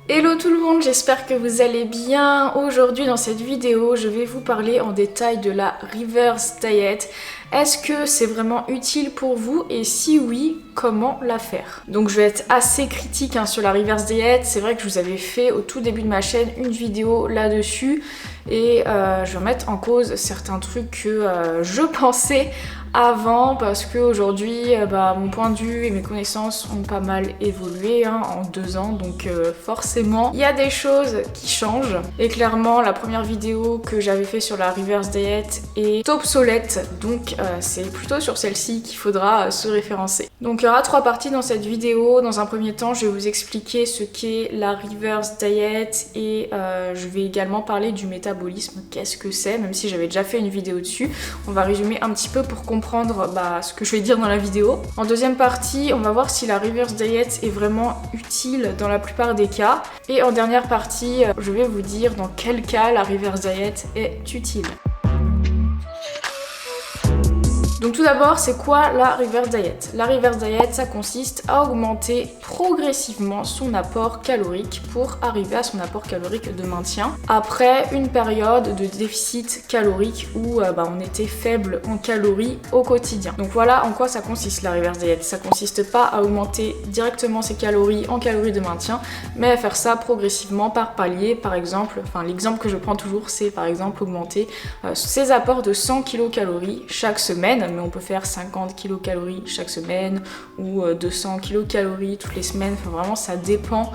Hello tout le monde, j'espère que vous allez bien. Aujourd'hui dans cette vidéo, je vais vous parler en détail de la reverse diet. Est-ce que c'est vraiment utile pour vous et si oui, comment la faire? Donc je vais être assez critique sur la reverse diet. C'est vrai que je vous avais fait au tout début de ma chaîne une vidéo là-dessus et je vais remettre en cause certains trucs que je pensais avant parce qu'aujourd'hui mon point de vue et mes connaissances ont pas mal évolué en 2 ans, donc forcément il y a des choses qui changent et clairement la première vidéo que j'avais fait sur la reverse diet est obsolète, donc c'est plutôt sur celle-ci qu'il faudra se référencer. Donc il y aura 3 parties dans cette vidéo. Dans un premier temps je vais vous expliquer ce qu'est la reverse diet et je vais également parler du métabolisme, qu'est-ce que c'est, même si j'avais déjà fait une vidéo dessus. On va résumer un petit peu pour comprendre ce que je vais dire dans la vidéo. En deuxième partie, on va voir si la reverse diet est vraiment utile dans la plupart des cas. Et en dernière partie, je vais vous dire dans quel cas la reverse diet est utile. Donc tout d'abord, c'est quoi la reverse diet? La reverse diet, ça consiste à augmenter progressivement son apport calorique pour arriver à son apport calorique de maintien après une période de déficit calorique où on était faible en calories au quotidien. Donc voilà en quoi ça consiste la reverse diet. Ça consiste pas à augmenter directement ses calories en calories de maintien, mais à faire ça progressivement par palier. Par exemple, l'exemple que je prends toujours, c'est par exemple augmenter ses apports de 100 kcal chaque semaine, mais on peut faire 50 kcal chaque semaine ou 200 kcal toutes les semaines, vraiment ça dépend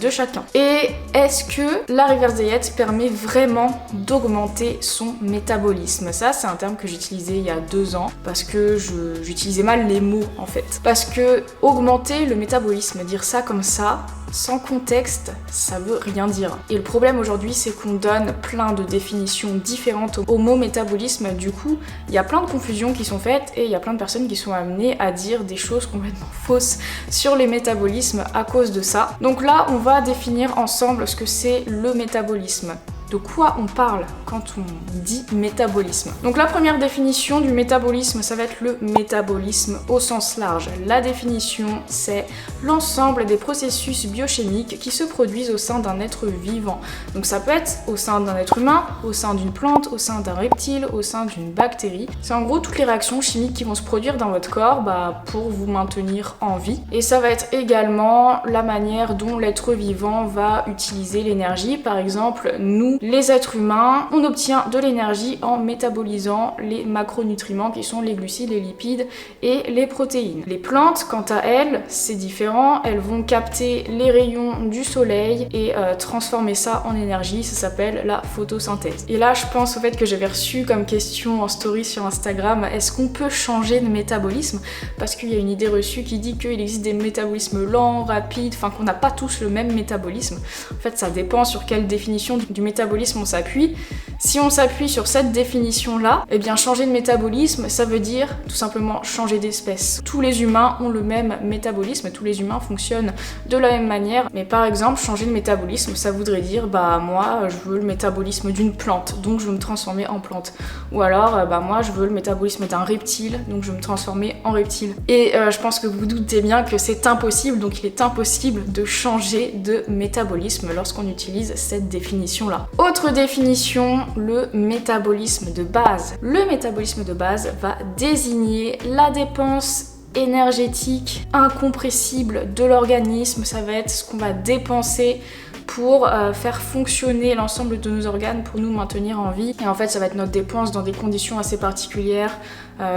de chacun. Et est-ce que la reverse diet permet vraiment d'augmenter son métabolisme? Ça c'est un terme que j'utilisais il y a 2 ans parce que j'utilisais mal les mots en fait. Parce que augmenter le métabolisme, dire ça comme ça, sans contexte, ça veut rien dire. Et le problème aujourd'hui, c'est qu'on donne plein de définitions différentes au mot métabolisme. Du coup, il y a plein de confusions qui sont faites et il y a plein de personnes qui sont amenées à dire des choses complètement fausses sur les métabolismes à cause de ça. Donc là, on va définir ensemble ce que c'est le métabolisme. De quoi on parle quand on dit métabolisme? Donc la première définition du métabolisme, ça va être le métabolisme au sens large. La définition, c'est l'ensemble des processus biochimiques qui se produisent au sein d'un être vivant. Donc ça peut être au sein d'un être humain, au sein d'une plante, au sein d'un reptile, au sein d'une bactérie. C'est en gros toutes les réactions chimiques qui vont se produire dans votre corps pour vous maintenir en vie. Et ça va être également la manière dont l'être vivant va utiliser l'énergie. Par exemple, nous, les êtres humains, on obtient de l'énergie en métabolisant les macronutriments qui sont les glucides, les lipides et les protéines. Les plantes, quant à elles, c'est différent. Elles vont capter les rayons du soleil et transformer ça en énergie. Ça s'appelle la photosynthèse. Et là, je pense au fait que j'avais reçu comme question en story sur Instagram, est-ce qu'on peut changer de métabolisme? Parce qu'il y a une idée reçue qui dit qu'il existe des métabolismes lents, rapides, qu'on n'a pas tous le même métabolisme. En fait, ça dépend sur quelle définition du métabolisme on s'appuie. Si on s'appuie sur cette définition-là, changer de métabolisme, ça veut dire tout simplement changer d'espèce. Tous les humains ont le même métabolisme, tous les humains fonctionnent de la même manière, mais par exemple, changer de métabolisme, ça voudrait dire, moi, je veux le métabolisme d'une plante, donc je veux me transformer en plante. Ou alors, moi, je veux le métabolisme d'un reptile, donc je veux me transformer en reptile. Et je pense que vous doutez bien que c'est impossible, donc il est impossible de changer de métabolisme lorsqu'on utilise cette définition-là. Autre définition, le métabolisme de base. Le métabolisme de base va désigner la dépense énergétique incompressible de l'organisme. Ça va être ce qu'on va dépenser pour faire fonctionner l'ensemble de nos organes pour nous maintenir en vie. Et en fait, ça va être notre dépense dans des conditions assez particulières.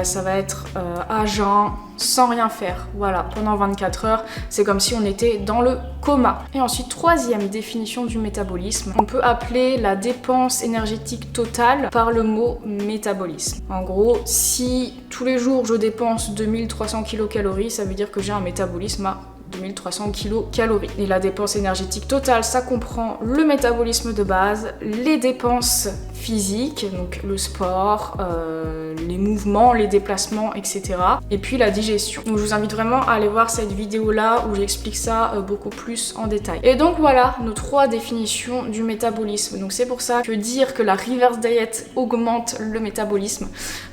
Ça va être à jeun, sans rien faire. Voilà, pendant 24 heures, c'est comme si on était dans le coma. Et ensuite, troisième définition du métabolisme, on peut appeler la dépense énergétique totale par le mot métabolisme. En gros, si tous les jours je dépense 2300 kcal, ça veut dire que j'ai un métabolisme à 2300 kcal. Et la dépense énergétique totale, ça comprend le métabolisme de base, les dépenses physiques, donc le sport, les mouvements, les déplacements, etc. Et puis la digestion. Donc je vous invite vraiment à aller voir cette vidéo-là où j'explique ça beaucoup plus en détail. Et donc voilà nos 3 définitions du métabolisme. Donc c'est pour ça que dire que la reverse diet augmente le métabolisme,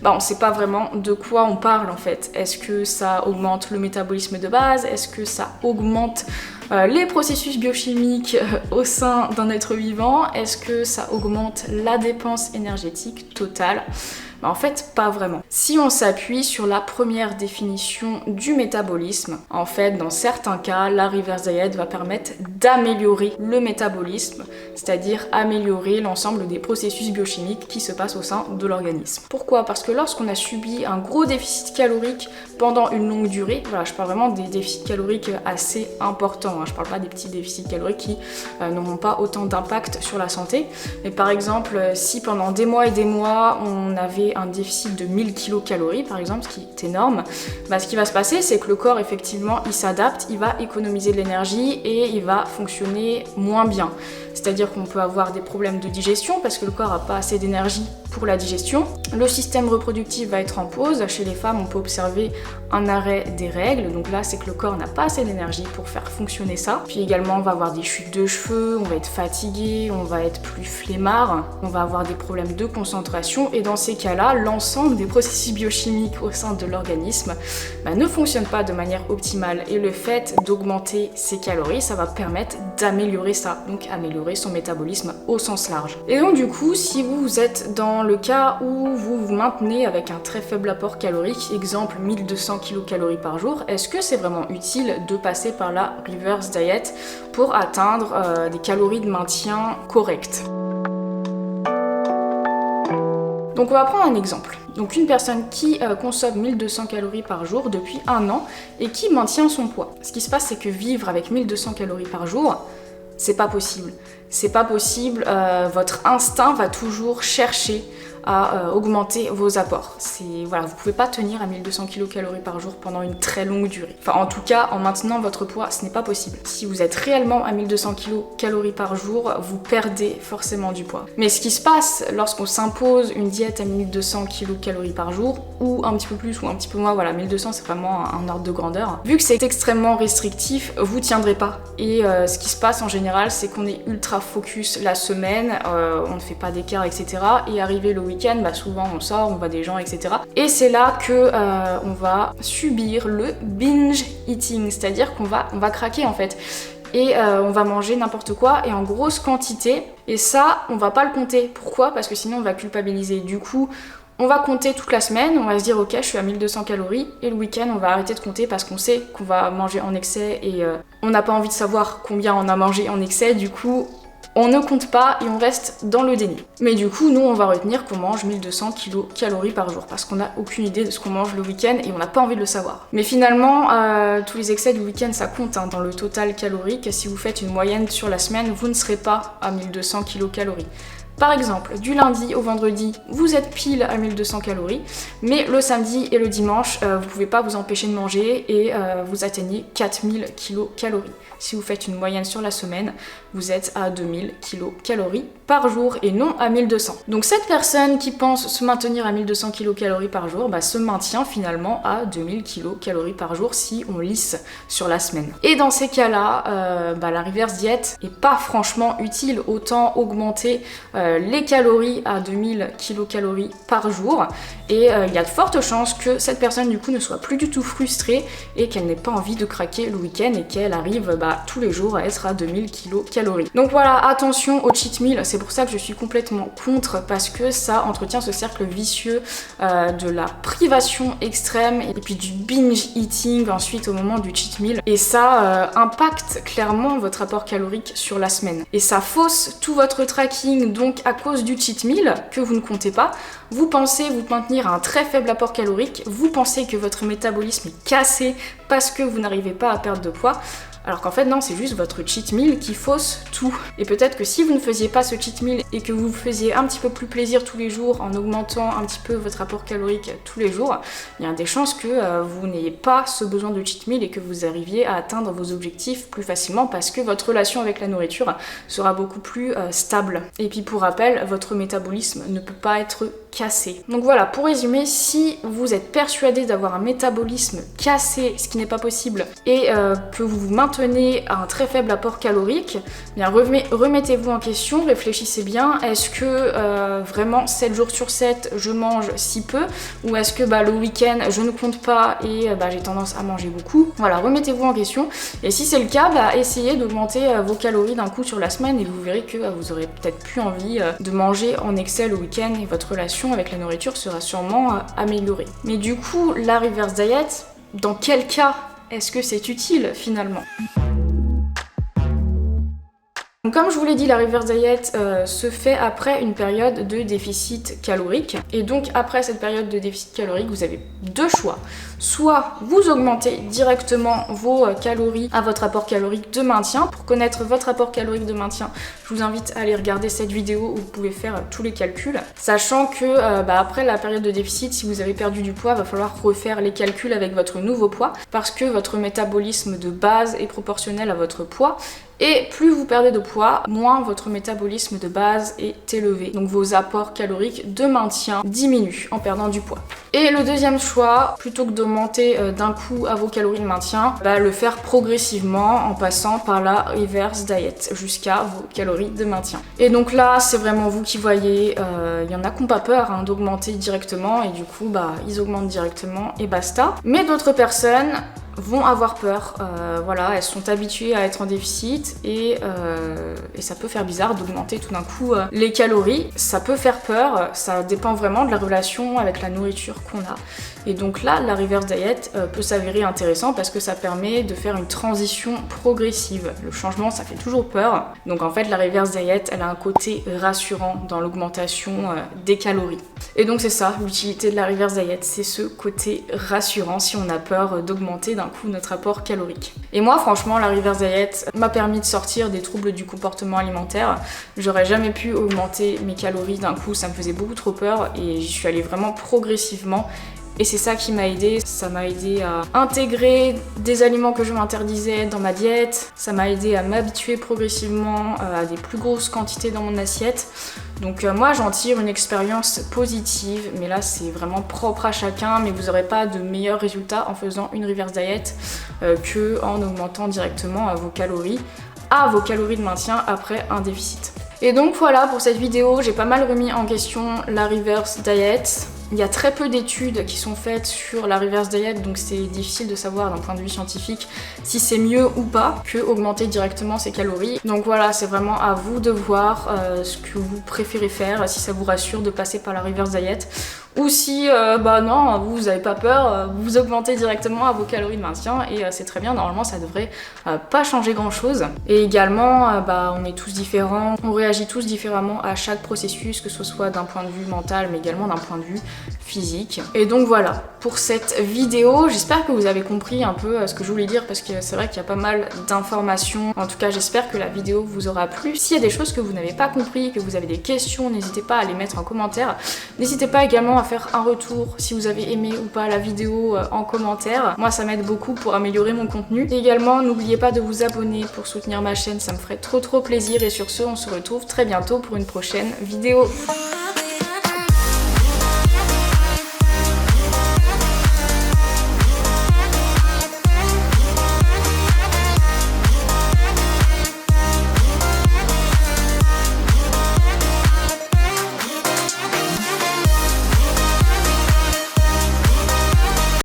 on sait pas vraiment de quoi on parle en fait. Est-ce que ça augmente le métabolisme de base? Est-ce que ça augmente les processus biochimiques au sein d'un être vivant. Est-ce que ça augmente la dépense énergétique totale ? En fait, pas vraiment. Si on s'appuie sur la première définition du métabolisme, en fait, dans certains cas, la reverse diet va permettre d'améliorer le métabolisme, c'est-à-dire améliorer l'ensemble des processus biochimiques qui se passent au sein de l'organisme. Pourquoi ? Parce que lorsqu'on a subi un gros déficit calorique pendant une longue durée, voilà, je parle vraiment des déficits caloriques assez importants, hein, je parle pas des petits déficits caloriques qui n'auront pas autant d'impact sur la santé, mais par exemple, si pendant des mois et des mois, on avait un déficit de 1000 kcal par exemple, ce qui est énorme, ce qui va se passer, c'est que le corps, effectivement, il s'adapte, il va économiser de l'énergie et il va fonctionner moins bien. C'est-à-dire qu'on peut avoir des problèmes de digestion parce que le corps n'a pas assez d'énergie pour la digestion. Le système reproductif va être en pause. Chez les femmes, on peut observer un arrêt des règles. Donc là, c'est que le corps n'a pas assez d'énergie pour faire fonctionner ça. Puis également, on va avoir des chutes de cheveux, on va être fatigué, on va être plus flemmard, on va avoir des problèmes de concentration. Et dans ces cas-là, l'ensemble des processus biochimiques au sein de l'organisme ne fonctionne pas de manière optimale. Et le fait d'augmenter ses calories, ça va permettre d'améliorer ça. Donc améliorer son métabolisme au sens large. Et donc du coup, si vous êtes dans le cas où vous vous maintenez avec un très faible apport calorique, exemple 1200 kcal par jour, est-ce que c'est vraiment utile de passer par la reverse diet pour atteindre des calories de maintien correctes ? Donc on va prendre un exemple. Donc une personne qui consomme 1200 calories par jour depuis 1 an et qui maintient son poids. Ce qui se passe, c'est que vivre avec 1200 calories par jour, c'est pas possible. C'est pas possible, votre instinct va toujours chercher à augmenter vos apports. Voilà, vous pouvez pas tenir à 1200 kcal par jour pendant une très longue durée. Enfin, en tout cas, en maintenant votre poids, ce n'est pas possible. Si vous êtes réellement à 1200 kcal par jour, vous perdez forcément du poids. Mais ce qui se passe lorsqu'on s'impose une diète à 1200 kcal par jour, ou un petit peu plus ou un petit peu moins, voilà, 1200 c'est vraiment un ordre de grandeur. Vu que c'est extrêmement restrictif, vous tiendrez pas. Et ce qui se passe en général, c'est qu'on est ultra focus la semaine, on ne fait pas d'écart, etc. Et arrivé le week-end, souvent on sort, on voit des gens, etc. Et c'est là que on va subir le binge eating, c'est-à-dire qu'on va craquer en fait. Et on va manger n'importe quoi et en grosse quantité. Et ça, on va pas le compter. Pourquoi ? Parce que sinon on va culpabiliser. Du coup, on va compter toute la semaine, on va se dire ok, je suis à 1200 calories, et le week-end on va arrêter de compter parce qu'on sait qu'on va manger en excès et on n'a pas envie de savoir combien on a mangé en excès, du coup on ne compte pas et on reste dans le déni. Mais du coup, nous on va retenir qu'on mange 1200 kcal par jour parce qu'on n'a aucune idée de ce qu'on mange le week-end et on n'a pas envie de le savoir. Mais finalement, tous les excès du week-end ça compte dans le total calorique. Si vous faites une moyenne sur la semaine, vous ne serez pas à 1200 kcal. Par exemple, du lundi au vendredi, vous êtes pile à 1200 calories, mais le samedi et le dimanche, vous pouvez pas vous empêcher de manger et vous atteignez 4000 kcal. Si vous faites une moyenne sur la semaine, vous êtes à 2000 kcal par jour et non à 1200. Donc cette personne qui pense se maintenir à 1200 kcal par jour, se maintient finalement à 2000 kcal par jour si on lisse sur la semaine. Et dans ces cas-là, la reverse diet est pas franchement utile, autant augmenter les calories à 2000 kcal par jour et il y a de fortes chances que cette personne du coup ne soit plus du tout frustrée et qu'elle n'ait pas envie de craquer le week-end et qu'elle arrive tous les jours à être à 2000 kcal. Donc voilà, attention au cheat meal, c'est pour ça que je suis complètement contre parce que ça entretient ce cercle vicieux de la privation extrême et puis du binge eating ensuite au moment du cheat meal et ça impacte clairement votre apport calorique sur la semaine et ça fausse tout votre tracking. Donc à cause du cheat meal que vous ne comptez pas, vous pensez vous maintenir à un très faible apport calorique, vous pensez que votre métabolisme est cassé parce que vous n'arrivez pas à perdre de poids, alors qu'en fait non, c'est juste votre cheat meal qui fausse tout. Et peut-être que si vous ne faisiez pas ce cheat meal et que vous vous faisiez un petit peu plus plaisir tous les jours en augmentant un petit peu votre apport calorique tous les jours, il y a des chances que vous n'ayez pas ce besoin de cheat meal et que vous arriviez à atteindre vos objectifs plus facilement parce que votre relation avec la nourriture sera beaucoup plus stable. Et puis pour rappel, votre métabolisme ne peut pas être cassé. Donc voilà, pour résumer, si vous êtes persuadé d'avoir un métabolisme cassé, ce qui n'est pas possible, et que vous vous maintenez maintenez un très faible apport calorique, bien remettez-vous en question, réfléchissez bien, est-ce que vraiment 7 jours sur 7 je mange si peu, ou est-ce que le week-end je ne compte pas et j'ai tendance à manger beaucoup. Voilà, remettez-vous en question, et si c'est le cas, essayez d'augmenter vos calories d'un coup sur la semaine et vous verrez que vous aurez peut-être plus envie de manger en excès le week-end et votre relation avec la nourriture sera sûrement améliorée. Mais du coup, la reverse diet, dans quel cas est-ce que c'est utile finalement ? Donc comme je vous l'ai dit, la reverse diet se fait après une période de déficit calorique. Et donc après cette période de déficit calorique, vous avez deux choix. Soit vous augmentez directement vos calories à votre apport calorique de maintien. Pour connaître votre apport calorique de maintien, je vous invite à aller regarder cette vidéo où vous pouvez faire tous les calculs. Sachant que après la période de déficit, si vous avez perdu du poids, il va falloir refaire les calculs avec votre nouveau poids parce que votre métabolisme de base est proportionnel à votre poids. Et plus vous perdez de poids, moins votre métabolisme de base est élevé. Donc vos apports caloriques de maintien diminuent en perdant du poids. Et le deuxième choix, plutôt que d'augmenter d'un coup à vos calories de maintien, le faire progressivement en passant par la reverse diet jusqu'à vos calories de maintien. Et donc là, c'est vraiment vous qui voyez. Il y en a qui n'ont pas peur d'augmenter directement et du coup, ils augmentent directement et basta. Mais d'autres personnes vont avoir peur, voilà, elles sont habituées à être en déficit et ça peut faire bizarre d'augmenter tout d'un coup les calories, ça peut faire peur, ça dépend vraiment de la relation avec la nourriture qu'on a. Et donc là, la reverse diet peut s'avérer intéressant parce que ça permet de faire une transition progressive. Le changement, ça fait toujours peur. Donc en fait, la reverse diet, elle a un côté rassurant dans l'augmentation des calories. Et donc c'est ça, l'utilité de la reverse diet, c'est ce côté rassurant si on a peur d'augmenter d'un coup notre apport calorique. Et moi, franchement, la reverse diet m'a permis de sortir des troubles du comportement alimentaire. J'aurais jamais pu augmenter mes calories d'un coup, ça me faisait beaucoup trop peur et j'y suis allée vraiment progressivement. Et c'est ça qui m'a aidé. Ça m'a aidé à intégrer des aliments que je m'interdisais dans ma diète. Ça m'a aidé à m'habituer progressivement à des plus grosses quantités dans mon assiette. Donc moi j'en tire une expérience positive, mais là c'est vraiment propre à chacun, mais vous n'aurez pas de meilleurs résultats en faisant une reverse diet que en augmentant directement vos calories de maintien après un déficit. Et donc voilà pour cette vidéo, j'ai pas mal remis en question la reverse diet. Il y a très peu d'études qui sont faites sur la reverse diet, donc c'est difficile de savoir d'un point de vue scientifique si c'est mieux ou pas que augmenter directement ses calories. Donc voilà, c'est vraiment à vous de voir ce que vous préférez faire, si ça vous rassure de passer par la reverse diet. Ou si, non, vous n'avez pas peur, vous augmentez directement à vos calories de maintien et c'est très bien, normalement ça devrait pas changer grand chose. Et également, on est tous différents, on réagit tous différemment à chaque processus, que ce soit d'un point de vue mental mais également d'un point de vue physique. Et donc voilà, pour cette vidéo, j'espère que vous avez compris un peu ce que je voulais dire parce que c'est vrai qu'il y a pas mal d'informations. En tout cas, j'espère que la vidéo vous aura plu. S'il y a des choses que vous n'avez pas compris, que vous avez des questions, n'hésitez pas à les mettre en commentaire. N'hésitez pas également à faire un retour si vous avez aimé ou pas la vidéo en commentaire. Moi, ça m'aide beaucoup pour améliorer mon contenu. Et également, n'oubliez pas de vous abonner pour soutenir ma chaîne, ça me ferait trop plaisir. Et sur ce, on se retrouve très bientôt pour une prochaine vidéo.